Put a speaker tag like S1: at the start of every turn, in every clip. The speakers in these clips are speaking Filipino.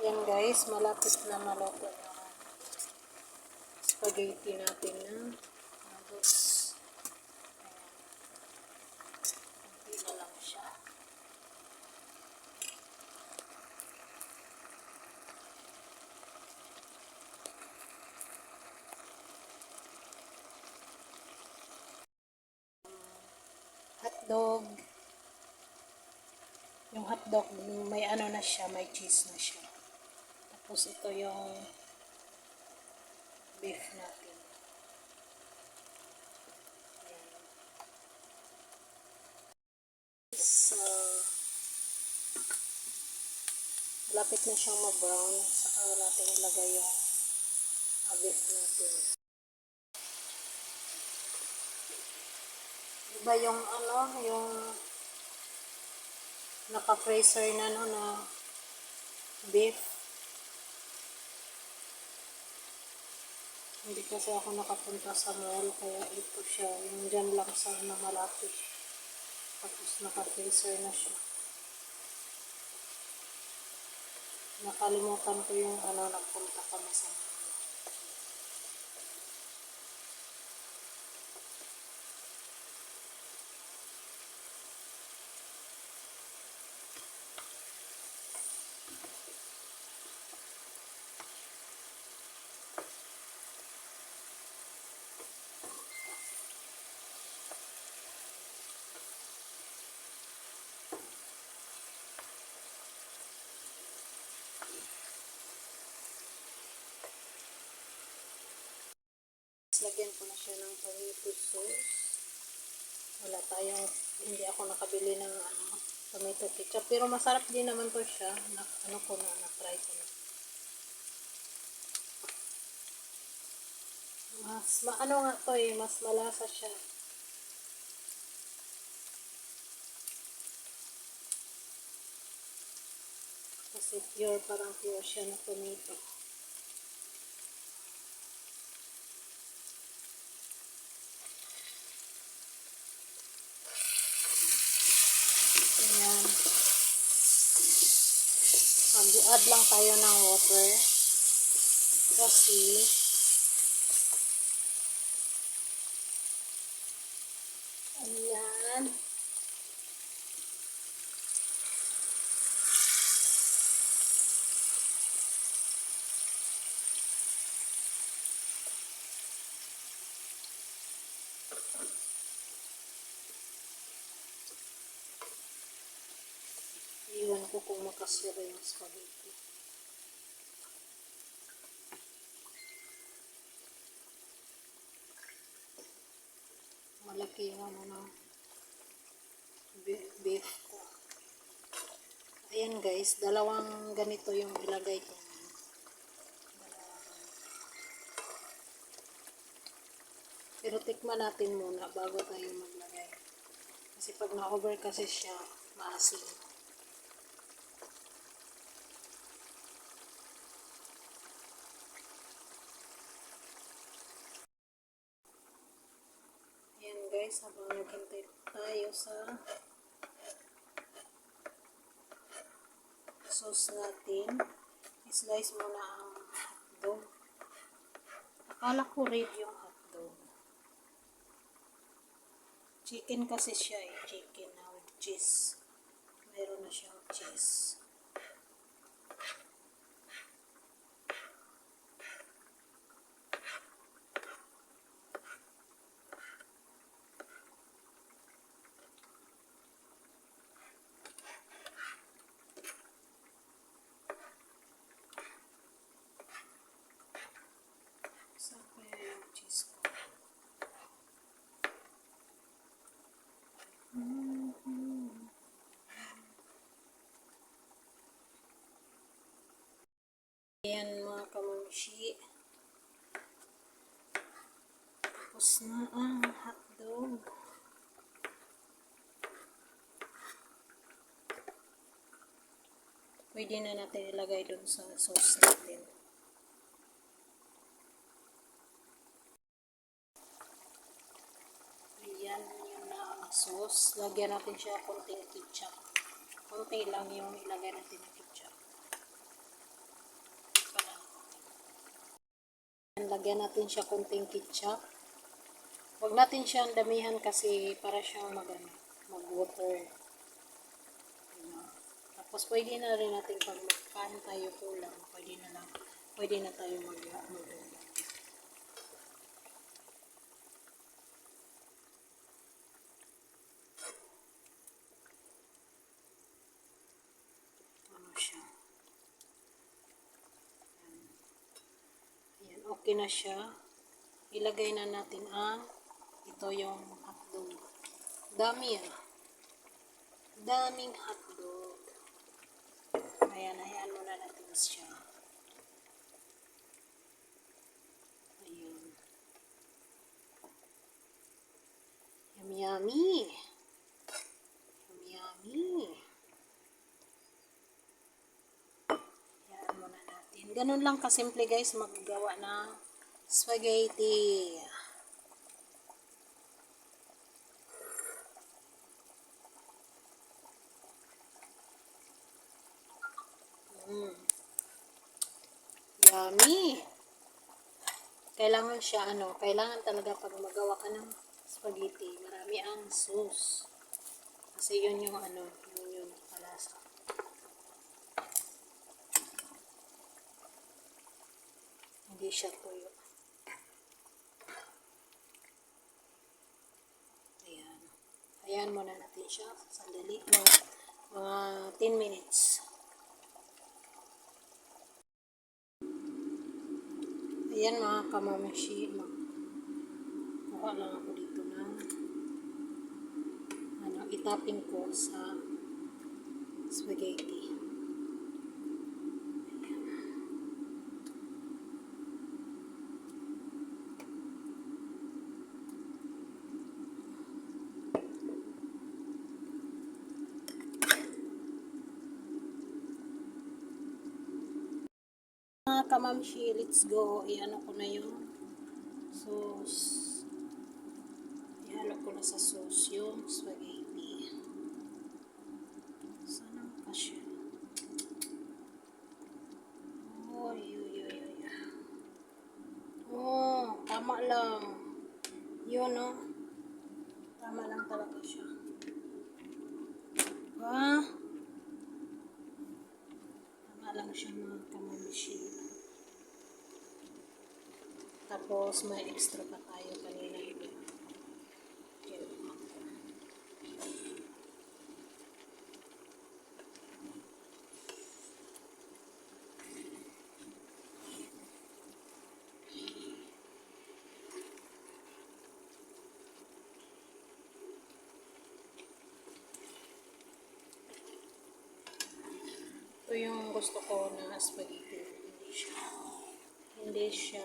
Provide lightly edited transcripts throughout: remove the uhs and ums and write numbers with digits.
S1: Yan guys, malapit na maluto yung spaghetti natin na noodles. Ayan. Kunti na lang siya. Hotdog. Yung hotdog, may ano na siya, may cheese na siya. Tapos ito yung beef natin. Ayan. So, malapit na siyang ma-brown. Saka natin ilagay yung beef natin. Diba yung ano, yung naka-freezer na no na beef. Hindi kasi ako nakapunta sa mall, kaya ito siya, yung dyan lang sa malapit. Tapos naka-freezer na siya. Nakalimutan ko yung ano, nagpunta kami sa mall. Lagyan ko na siya ng tomato sauce. Wala tayong, hindi ako nakabili ng ano, tomato ketchup. Pero masarap din naman to siya. Na-try ko na. Ano nga to eh, mas malasa siya. Kasi parang pure siya na tomato. Ayan. Mag-add lang tayo ng water. Kasi ayan. Iwan ko kung makasira yung spaghetti. Malaki yung ano ng beef ko. Ayan guys, dalawang ganito yung ilagay ko. Pero tikman natin muna bago tayo maglagay. Kasi pag na-over kasi siya, maasim. Ayan guys, habang naghintay tayo sa sauce natin, slice muna ang hotdog. Akala ko red yung hotdog. Chicken kasi siya eh, chicken na with cheese. Meron na siyang cheese. Saka yung cheese ko. Ayan mga kamamshi. Tapos na ang hotdog. Pwede na natin ilagay dun sa sauce natin. Ayan, yun na ang sauce. Lagyan natin siya konting ketchup. Konti lang yung ilagay natin ng ketchup. lagyan natin siya konting ketchup. Huwag natin siyang damihan kasi para siyang mag-water. Tapos pwede na rin natin pag magkaan tayo kulang, pwede na tayo mag-water. Ano siya? Ayan, okay na siya. Ilagay na natin ito yung hotdog. Dami yan. Daming hotdog. Ayan, hayaan muna natin siya. Ayan. Yummy, yummy. Yummy, yummy. Hayaan muna natin. Ganun lang kasimple guys, maggawa ng spaghetti. Yummy. Kailangan siya, kailangan talaga pag magawa ka ng spaghetti, marami ang sauce. Kasi yun yung yun palasa. Hindi siya tuyo. Ayan. Ayan muna natin siya. Sandali. Mga 10 minutes. Ayan mga kamamashi. Mukha lang ako dito na itapin ko sa spaghetti. Mga kamamshi, let's go. Iano ko na yung sauce. Ihalo ko na sa sauce yung spaghetti. Sana pa siya. Oy. Oh, tama lang. Yun, no? Tama lang talaga siya. Tama lang siya mga kamamshi. Tapos, may extra pa tayo kanina. Ito yung gusto ko na spaghetti. Hindi siya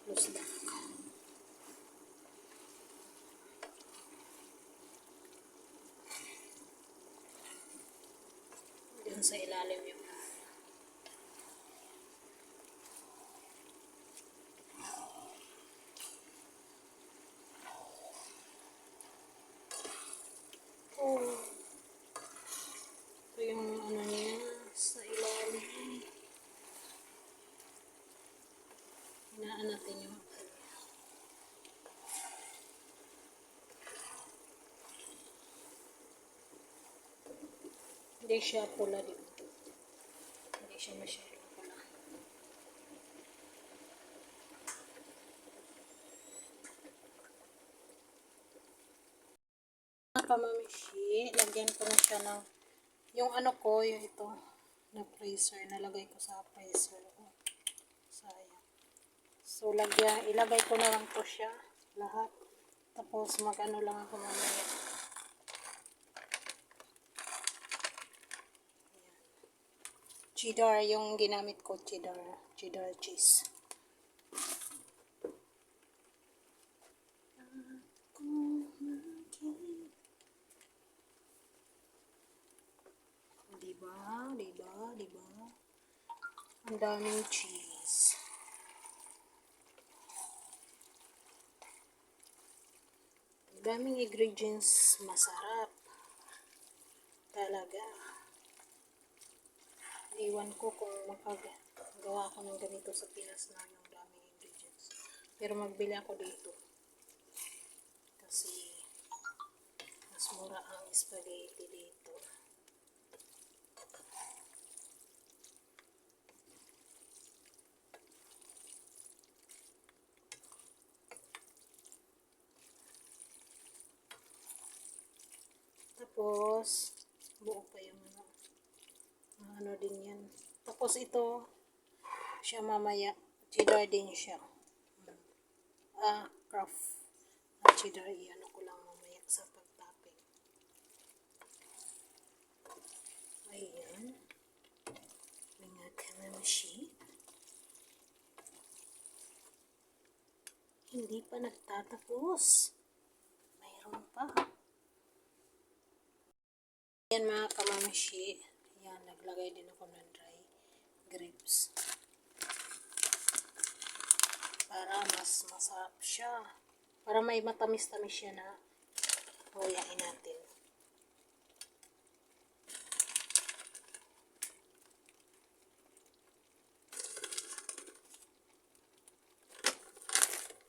S1: lusdak. Diyan sa ilalim yung ito yung niya sa ilalim. Hinaan natin yung hindi siya pula dito. Hindi siya masyadong pula. Mga kamamishi, lagyan ko na siya ng yung yung ito na freezer. Nalagay ko sa freezer. Sayang. So, ilagay ko na lang to siya. Lahat. Tapos, lang ako mamaya. Cheddar, yung ginamit ko, cheddar cheese. Diba? Ang daming cheese. Ang daming ingredients, masarap. Talaga. Iwan ko kung makagawa ako ng ganito sa Pinas na yung daming ingredients. Pero magbili ako dito. Kasi mas mura ang spaghetti dito. Tapos, buo pa yung ano din yan. Tapos ito, siya mamaya, cheddar din siya. Craft na cheddar, iyan ko lang mamaya sa pagtaping. Ayan. Mga kanamashi. Hindi pa nagtatapos. Mayroon pa. Yan mga kamamashi. Yan, naglagay din ako ng dry grapes. Para mas masarap siya. Para may matamis-tamis siya na huyain natin.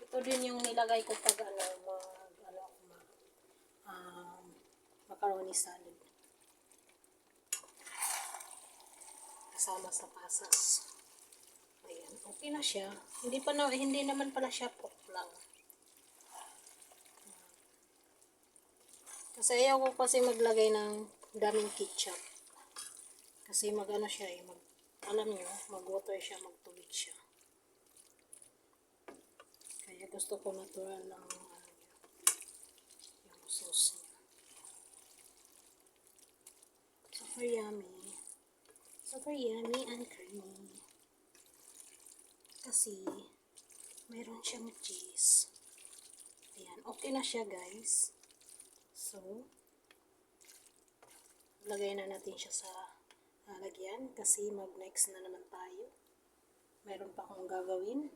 S1: Ito din yung nilagay ko pag macaroni salad. Kasama sa pasas. Ayan, okay na siya. Hindi naman pala siya pork lang. Kasi ayaw ko kasi maglagay ng daming ketchup. Kasi magano siya alam nyo, mag-water siya, magtubig siya. Kaya gusto ko natural lang yung sauce niya. Super yummy. Super yummy and creamy. Kasi mayroon siyang cheese. Ayan, okay na siya guys. So, lagay na natin siya sa lalagyan kasi mag-next na naman tayo. Mayroon pa akong gagawin.